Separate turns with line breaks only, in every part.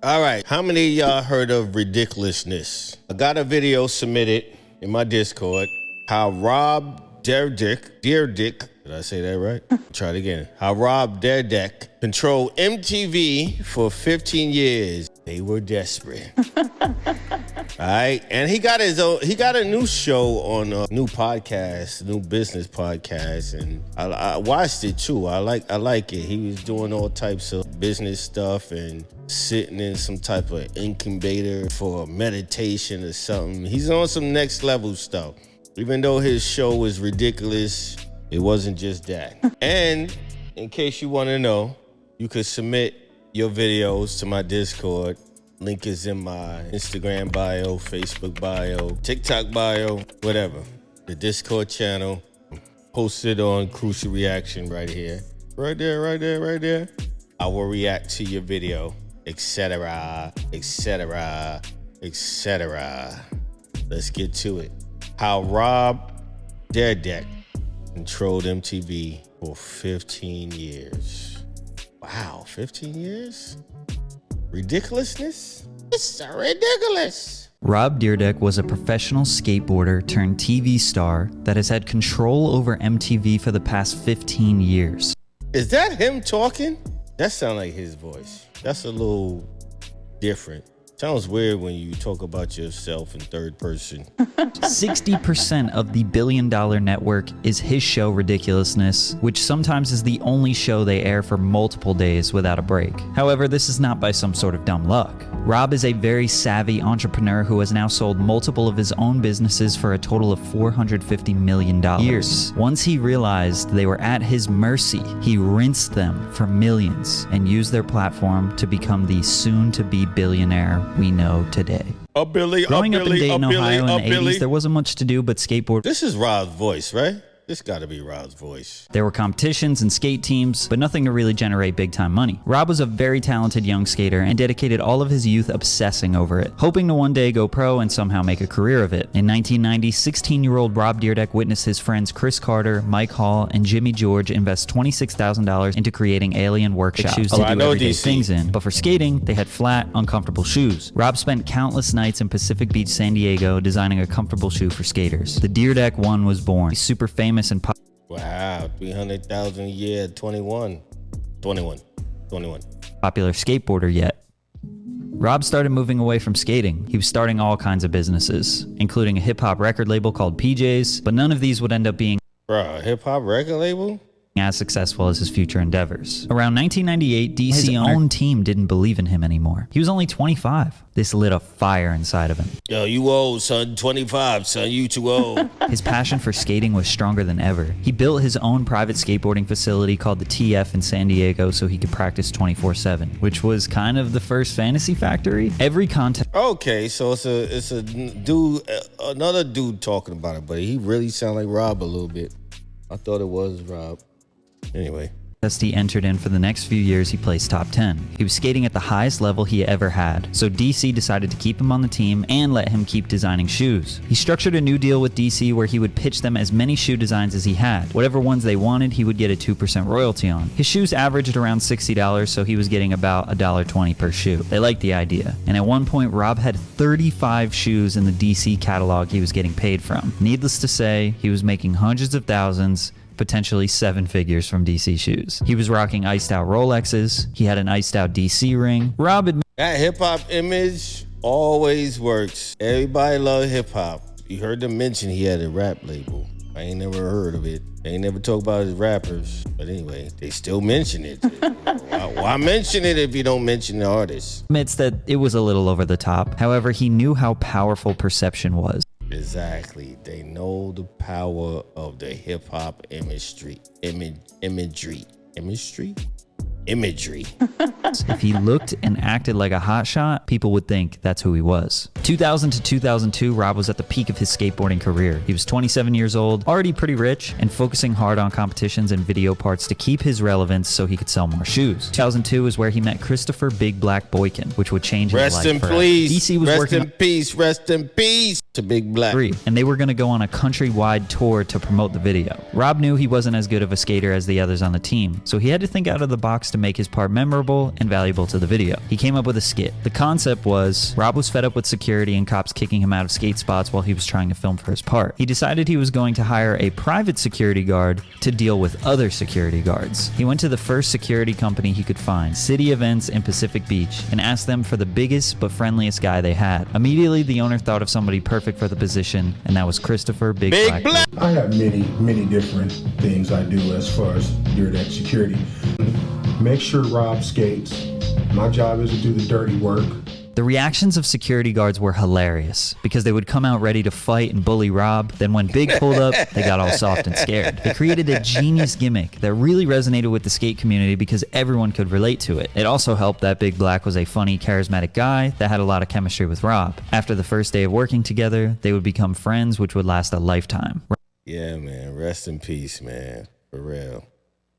All right, how many of y'all heard of Ridiculousness? I got a video submitted in my Discord. How Rob Dyrdek, did I say that right? Try it again. How Rob Dyrdek controlled MTV for 15 years. They were desperate. All right, and he got a new show on a new podcast, new business podcast, and I watched it too. I like it. He was doing all types of business stuff and sitting in some type of incubator for meditation or something. He's on some next level stuff. Even though his show was ridiculous, it wasn't just that. And in case you want to know, you could submit your videos to my Discord. Link is in my Instagram bio, Facebook bio, TikTok bio, whatever. The Discord channel, posted on Crucial Reaction right here. Right there. I will react to your video, etc., etc., etc. Let's get to it. How Rob Dyrdek controlled MTV for 15 years. Wow, 15 years? Ridiculousness? It's so ridiculous.
Rob Dyrdek was a professional skateboarder turned TV star that has had control over MTV for the past 15 years.
Is that him talking? That sounds like his voice. That's a little different. Sounds weird when you talk about yourself in third person.
60% of the billion-dollar network is his show Ridiculousness, which sometimes is the only show they air for multiple days without a break. However, this is not by some sort of dumb luck. Rob is a very savvy entrepreneur who has now sold multiple of his own businesses for a total of $450 million. Once he realized they were at his mercy, he rinsed them for millions and used their platform to become the soon-to-be billionaire we know today. Growing up in Dayton, Ohio in the 80s, there wasn't much to do but skateboard.
This is Rob's voice, right? This gotta be Rob's voice.
There were competitions and skate teams, but nothing to really generate big-time money. Rob was a very talented young skater and dedicated all of his youth obsessing over it, hoping to one day go pro and somehow make a career of it. In 1990, 16-year-old Rob Dyrdek witnessed his friends Chris Carter, Mike Hall, and Jimmy George invest $26,000 into creating Alien Workshop shoes to do everyday things in. But for skating, they had flat, uncomfortable shoes. Rob spent countless nights in Pacific Beach, San Diego, designing a comfortable shoe for skaters. The Dyrdek 1 was born. He's super famous and
wow, 300,000 a year, 21. Popular
skateboarder yet. Rob started moving away from skating. He was starting all kinds of businesses, including a hip-hop record label called PJ's, but none of these would end up being
a hip-hop record label?
As successful as his future endeavors. Around 1998, his own team didn't believe in him anymore. He was only 25. This lit a fire inside of him.
Yo, you old, son. 25, son. You too old.
His passion for skating was stronger than ever. He built his own private skateboarding facility called the TF in San Diego so he could practice 24/7, which was kind of the first fantasy factory. Every contest.
Okay, so it's a dude, another dude talking about it, but he really sounded like Rob a little bit. I thought it was Rob. Anyway.
He entered in for the next few years, he placed top 10. He was skating at the highest level he ever had, so DC decided to keep him on the team and let him keep designing shoes. He structured a new deal with DC where he would pitch them as many shoe designs as he had. Whatever ones they wanted, he would get a 2% royalty on. His shoes averaged around $60, so he was getting about $1.20 per shoe. They liked the idea, and at one point, Rob had 35 shoes in the DC catalog he was getting paid from. Needless to say, he was making hundreds of thousands, potentially 7 figures from DC shoes. He was rocking iced out Rolexes. He had an iced out DC ring.
That hip hop image always works. Everybody love hip hop. You heard them mention he had a rap label. I ain't never heard of it. They ain't never talk about his rappers. But anyway, they still mention it. Why mention it if you don't mention the artist?
Admits that it was a little over the top. However, he knew how powerful perception was.
Exactly. They know the power of the hip hop imagery.
If he looked and acted like a hotshot, people would think that's who he was. 2000 to 2002, Rob was at the peak of his skateboarding career. He was 27 years old, already pretty rich, and focusing hard on competitions and video parts to keep his relevance so he could sell more shoes. 2002 is where he met Christopher Big Black Boykin, which would change his life forever.
Rest in peace to Big Black.
And they were going to go on a countrywide tour to promote the video. Rob knew he wasn't as good of a skater as the others on the team, so he had to think out of the box to make his part memorable and valuable to the video. He came up with a skit. The concept was Rob was fed up with security and cops kicking him out of skate spots while he was trying to film for his part. He decided he was going to hire a private security guard to deal with other security guards. He went to the first security company he could find, City Events in Pacific Beach, and asked them for the biggest but friendliest guy they had. Immediately, the owner thought of somebody perfect for the position, and that was Christopher Big Black.
I have many different things I do as far as Dyrdek security. Make sure Rob skates. My job is to do the dirty work.
The reactions of security guards were hilarious because they would come out ready to fight and bully Rob. Then when Big pulled up, they got all soft and scared. They created a genius gimmick that really resonated with the skate community because everyone could relate to it. It also helped that Big Black was a funny, charismatic guy that had a lot of chemistry with Rob. After the first day of working together, they would become friends, which would last a lifetime.
Yeah, man. Rest in peace, man. For real.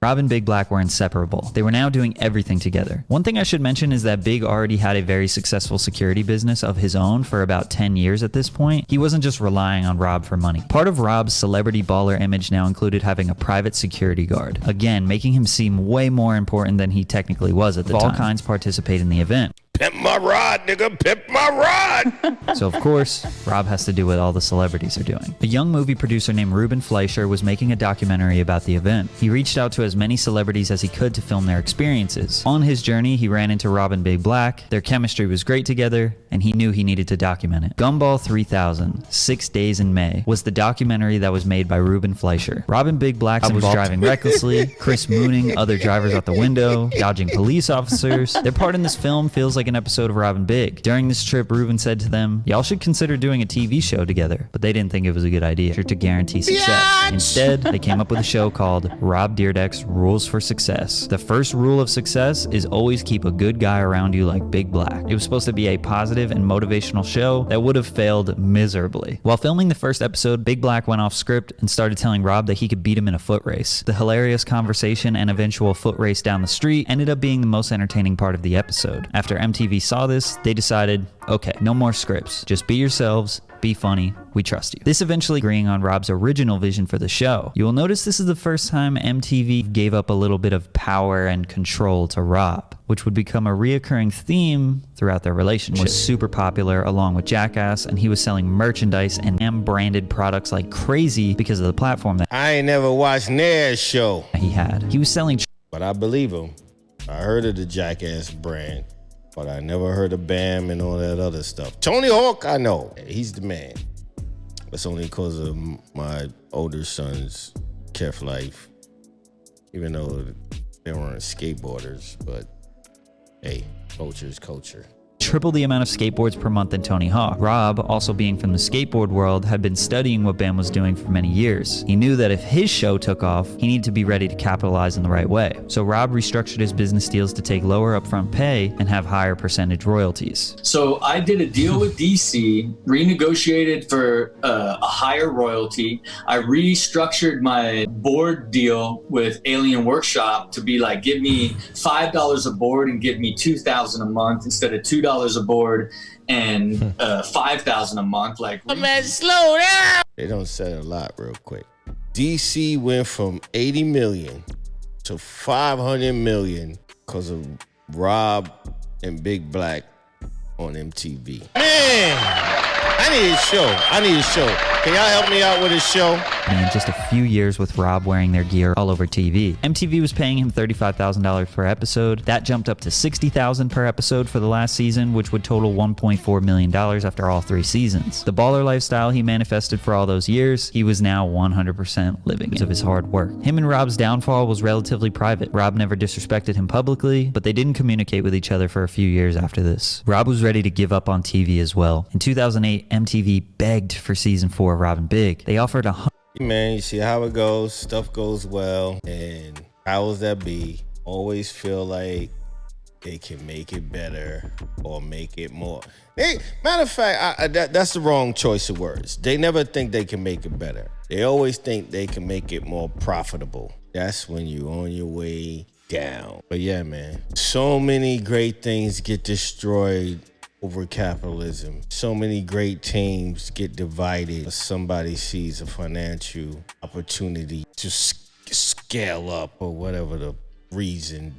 Rob and Big Black were inseparable. They were now doing everything together. One thing I should mention is that Big already had a very successful security business of his own for about 10 years at this point. He wasn't just relying on Rob for money. Part of Rob's celebrity baller image now included having a private security guard, again making him seem way more important than he technically was at the time. All kinds participate in the event.
Pimp my rod, nigga, pimp my rod.
So of course, Rob has to do what all the celebrities are doing. A young movie producer named Ruben Fleischer was making a documentary about the event. He reached out to as many celebrities as he could to film their experiences. On his journey, he ran into Rob and Big Black. Their chemistry was great together, and he knew he needed to document it. Gumball 3000, 6 Days in May, was the documentary that was made by Ruben Fleischer. Rob and Big Black was driving recklessly, Chris mooning other drivers out the window, dodging police officers. Their part in this film feels like an episode of Rob and Big. During this trip, Ruben said to them, "Y'all should consider doing a TV show together," but they didn't think it was a good idea to guarantee success. Instead, they came up with a show called Rob Dyrdek's Rules for Success. The first rule of success is always keep a good guy around you like Big Black. It was supposed to be a positive and motivational show that would have failed miserably. While filming the first episode, Big Black went off script and started telling Rob that he could beat him in a foot race. The hilarious conversation and eventual foot race down the street ended up being the most entertaining part of the episode. After MTV saw this, they decided, okay, no more scripts. Just be yourselves, be funny, we trust you. This eventually agreeing on Rob's original vision for the show. You will notice this is the first time MTV gave up a little bit of power and control to Rob, which would become a reoccurring theme throughout their relationship. He was super popular along with Jackass, and he was selling merchandise and M-branded products like crazy because of the platform that
I ain't never watched Nair's show.
He had. He was selling
but I believe him. I heard of the Jackass brand, but I never heard of BAM and all that other stuff. Tony Hawk, I know. He's the man. That's only because of my older son's Kef life, even though they weren't skateboarders, but hey, culture is culture.
triple the amount of skateboards per month than Tony Hawk. Rob, also being from the skateboard world, had been studying what Bam was doing for many years. He knew that if his show took off, he needed to be ready to capitalize in the right way. So Rob restructured his business deals to take lower upfront pay and have higher percentage royalties.
So I did a deal with DC, renegotiated for a higher royalty. I restructured my board deal with Alien Workshop to be like, give me $5 a board and give me $2,000 a month instead of $2 a board and $5,000 a month. Like,
man, slow down. They don't say a lot real quick. DC went from 80 million to 500 million because of Rob and Big Black on MTV. Man, I need a show. Can y'all help me out with a show?
And in just a few years with Rob wearing their gear all over TV. MTV was paying him $35,000 per episode. That jumped up to $60,000 per episode for the last season, which would total $1.4 million after all 3 seasons. The baller lifestyle he manifested for all those years, he was now 100% living because of his hard work. Him and Rob's downfall was relatively private. Rob never disrespected him publicly, but they didn't communicate with each other for a few years after this. Rob was ready to give up on TV as well. In 2008, MTV begged for season 4 of Rob and Big. They offered
Man, you see how it goes. Stuff goes well. And powers that be always feel like they can make it better or make it more. Matter of fact, that's the wrong choice of words. They never think they can make it better. They always think they can make it more profitable. That's when you're on your way down. But yeah, man, so many great things get destroyed over capitalism. So many great teams get divided. Somebody sees a financial opportunity to scale up or whatever the reason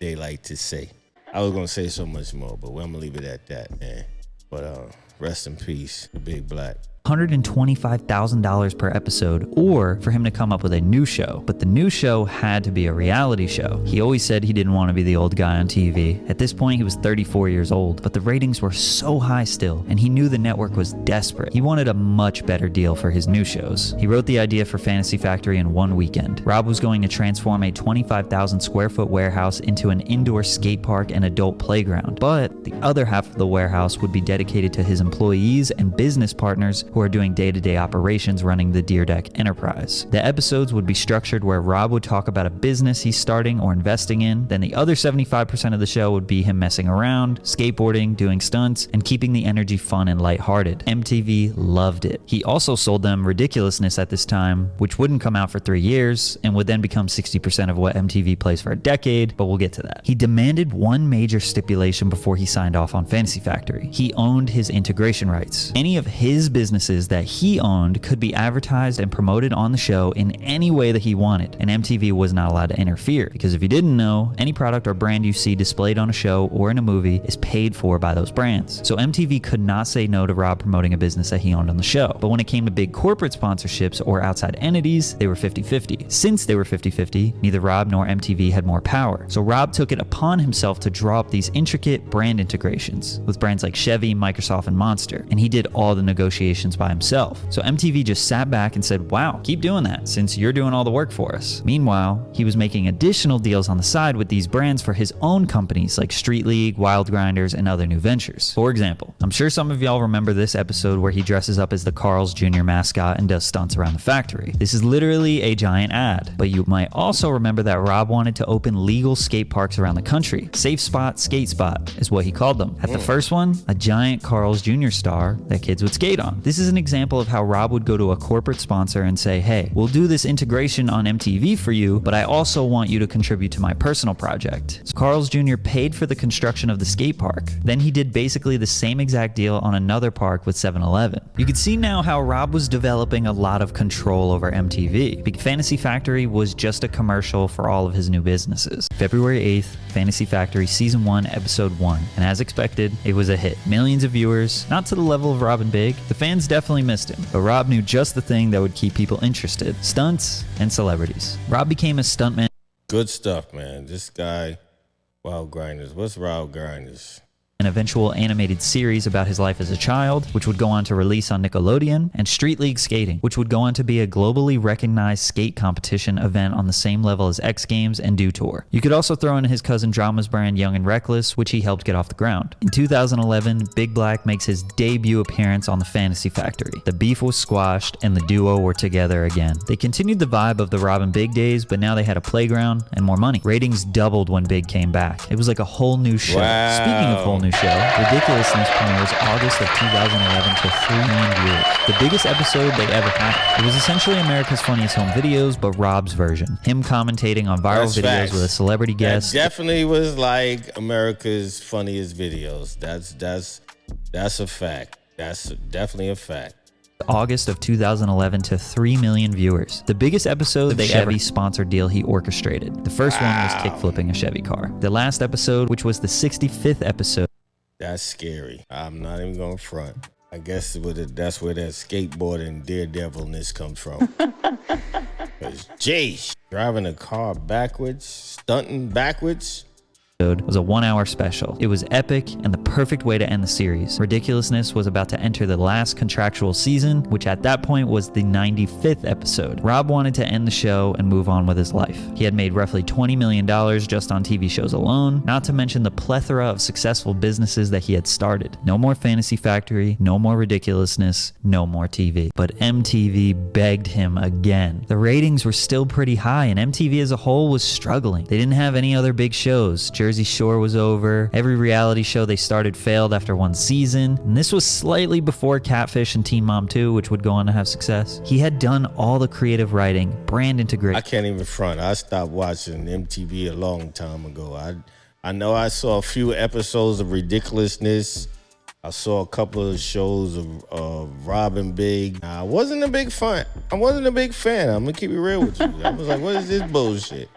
they like to say. I was gonna say so much more, but I'm gonna leave it at that, man. But rest in peace, the Big Black.
$125,000 per episode, or for him to come up with a new show. But the new show had to be a reality show. He always said he didn't want to be the old guy on TV. At this point, he was 34 years old, but the ratings were so high still, and he knew the network was desperate. He wanted a much better deal for his new shows. He wrote the idea for Fantasy Factory in one weekend. Rob was going to transform a 25,000 square foot warehouse into an indoor skate park and adult playground, but the other half of the warehouse would be dedicated to his employees and business partners who are doing day-to-day operations running the Dyrdek enterprise. The episodes would be structured where Rob would talk about a business he's starting or investing in, then the other 75% of the show would be him messing around, skateboarding, doing stunts, and keeping the energy fun and lighthearted. MTV loved it. He also sold them Ridiculousness at this time, which wouldn't come out for 3 years, and would then become 60% of what MTV plays for a decade, but we'll get to that. He demanded one major stipulation before he signed off on Fantasy Factory. He owned his integration rights. Any of his businesses that he owned could be advertised and promoted on the show in any way that he wanted, and MTV was not allowed to interfere, because if you didn't know, any product or brand you see displayed on a show or in a movie is paid for by those brands. So MTV could not say no to Rob promoting a business that he owned on the show. But when it came to big corporate sponsorships or outside entities, they were 50-50. Since they were 50-50, neither Rob nor MTV had more power. So Rob took it upon himself to draw up these intricate brand integrations with brands like Chevy, Microsoft, and Monster, and he did all the negotiations by himself. So MTV just sat back and said, wow, keep doing that since you're doing all the work for us. Meanwhile, he was making additional deals on the side with these brands for his own companies like Street League, Wild Grinders, and other new ventures. For example, I'm sure some of y'all remember this episode where he dresses up as the Carl's Jr. mascot and does stunts around the factory. This is literally a giant ad, but you might also remember that Rob wanted to open legal skate parks around the country. Safe Spot, Skate Spot is what he called them. At the first one, a giant Carl's Jr. star that kids would skate on. This is an example of how Rob would go to a corporate sponsor and say, hey, we'll do this integration on MTV for you, but I also want you to contribute to my personal project. So Carl's Jr. paid for the construction of the skate park. Then he did basically the same exact deal on another park with 7-Eleven. You can see now how Rob was developing a lot of control over MTV. Big Fantasy Factory was just a commercial for all of his new businesses. February 8th, Fantasy Factory Season 1, Episode 1. And as expected, it was a hit. Millions of viewers, not to the level of Rob and Big. The fans definitely missed him, but Rob knew just the thing that would keep people interested: stunts and celebrities. Rob became a stuntman.
Good stuff, man. This guy, Wild Grinders. What's Wild Grinders?
An eventual animated series about his life as a child, which would go on to release on Nickelodeon, and Street League Skating, which would go on to be a globally recognized skate competition event on the same level as X Games and Dew Tour. You could also throw in his cousin Drama's brand Young and Reckless, which he helped get off the ground. In 2011, Big Black makes his debut appearance on the Fantasy Factory. The beef was squashed and the duo were together again. They continued the vibe of the Rob and Big days, but now they had a playground and more money. Ratings doubled when Big came back. It was like a whole new show.
Wow.
Speaking of whole new show, Ridiculousness premieres August of 2011 to 3 million viewers. The biggest episode they ever had. It was essentially America's Funniest Home Videos, but Rob's version. Him commentating on viral videos
facts.
with a celebrity guest.
That definitely was like America's Funniest Videos. That's a fact. That's definitely a fact.
August of 2011 to 3 million viewers. The biggest episode of the Chevy sponsored deal he orchestrated. The first one was kickflipping a Chevy car. The last episode, which was the 65th episode.
That's scary. I'm not even going to front. I guess that's where that skateboard and daredevilness comes from. Because, geez, driving a car backwards, stunting backwards.
Was a 1-hour special. It was epic and the perfect way to end the series. Ridiculousness was about to enter the last contractual season, which at that point was the 95th episode. Rob wanted to end the show and move on with his life. He had made roughly $20 million just on TV shows alone, not to mention the plethora of successful businesses that he had started. No more Fantasy Factory, no more Ridiculousness, no more TV. But MTV begged him again. The ratings were still pretty high and MTV as a whole was struggling. They didn't have any other big shows. Jersey Shore was over. Every reality show they started failed after one season. And this was slightly before Catfish and Teen Mom 2, which would go on to have success. He had done all the creative writing, brand integration.
I can't even front. I stopped watching MTV a long time ago. I know I saw a few episodes of Ridiculousness. I saw a couple of shows of Rob and Big. I wasn't a big fan. I'm gonna keep it real with you. I was like, what is this bullshit?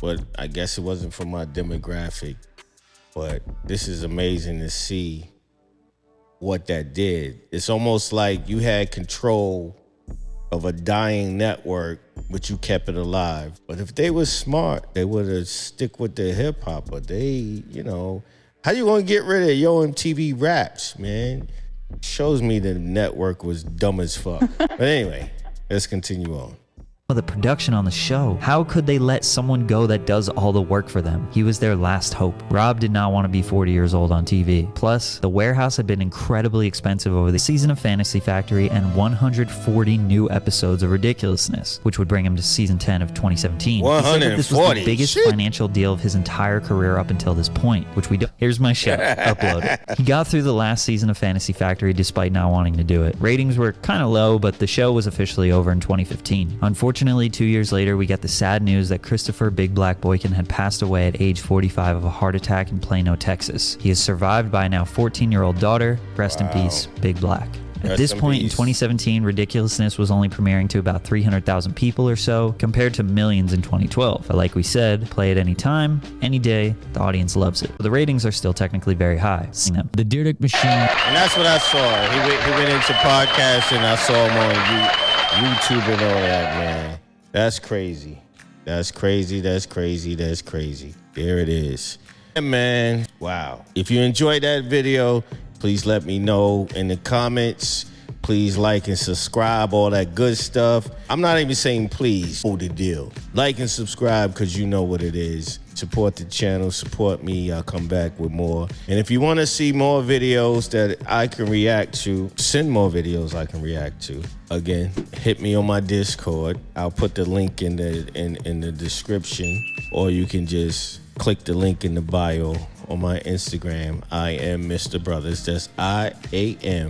but I guess it wasn't for my demographic. But this is amazing to see what that did. It's almost like you had control of a dying network, but you kept it alive. But if they were smart, they would have stick with the hip hop. But they, you know, how you gonna get rid of Yo MTV Raps, man? Shows me the network was dumb as fuck. But anyway, let's continue on.
The production on the show. How could they let someone go that does all the work for them? He was their last hope. Rob did not want to be 40 years old on TV. Plus, the warehouse had been incredibly expensive over the season of Fantasy Factory and 140 new episodes of Ridiculousness, which would bring him to season 10 of 2017.
140.
He said that this was the biggest financial deal of his entire career up until this point, which we don't. Here's my show. Upload it. He got through the last season of Fantasy Factory despite not wanting to do it. Ratings were kind of low, but the show was officially over in 2015. Unfortunately, 2 years later, we got the sad news that Christopher Big Black Boykin had passed away at age 45 of a heart attack in Plano, Texas. He is survived by a now 14-year-old daughter. Rest in peace, Big Black. At this point in 2017, Ridiculousness was only premiering to about 300,000 people or so, compared to millions in 2012. But like we said, play it any time, any day, the audience loves it. But the ratings are still technically very high. The Dyrdek machine.
And that's what I saw. He went into podcasting. I saw him on YouTube and all that, man. That's crazy. That's crazy. That's crazy. That's crazy. There it is. And man, wow. If you enjoyed that video, please let me know in the comments. Please like and subscribe, all that good stuff. I'm not even saying please. Hold the deal. Like and subscribe because you know what it is. Support the channel, support me. I'll come back with more. And if you want to see more videos that I can react to, send more videos I can react to. Again, hit me on my Discord. I'll put the link in the description, or you can just click the link in the bio on my Instagram. I am Mr. Brothers. That's IAMMR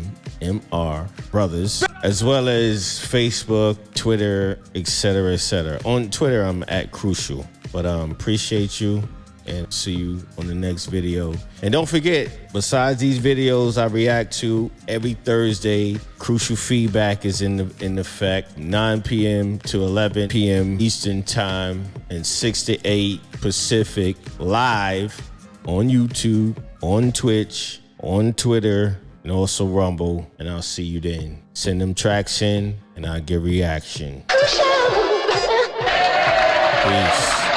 Brothers, as well as Facebook, Twitter, etc., etc. On Twitter, I'm at Crucial. But appreciate you and see you on the next video. And don't forget, besides these videos I react to every Thursday, Crucial Feedback is in effect, 9 p.m. to 11 p.m. Eastern Time and 6 to 8 Pacific, live on YouTube, on Twitch, on Twitter, and also Rumble. And I'll see you then. Send them tracks in and I'll give reaction. Peace.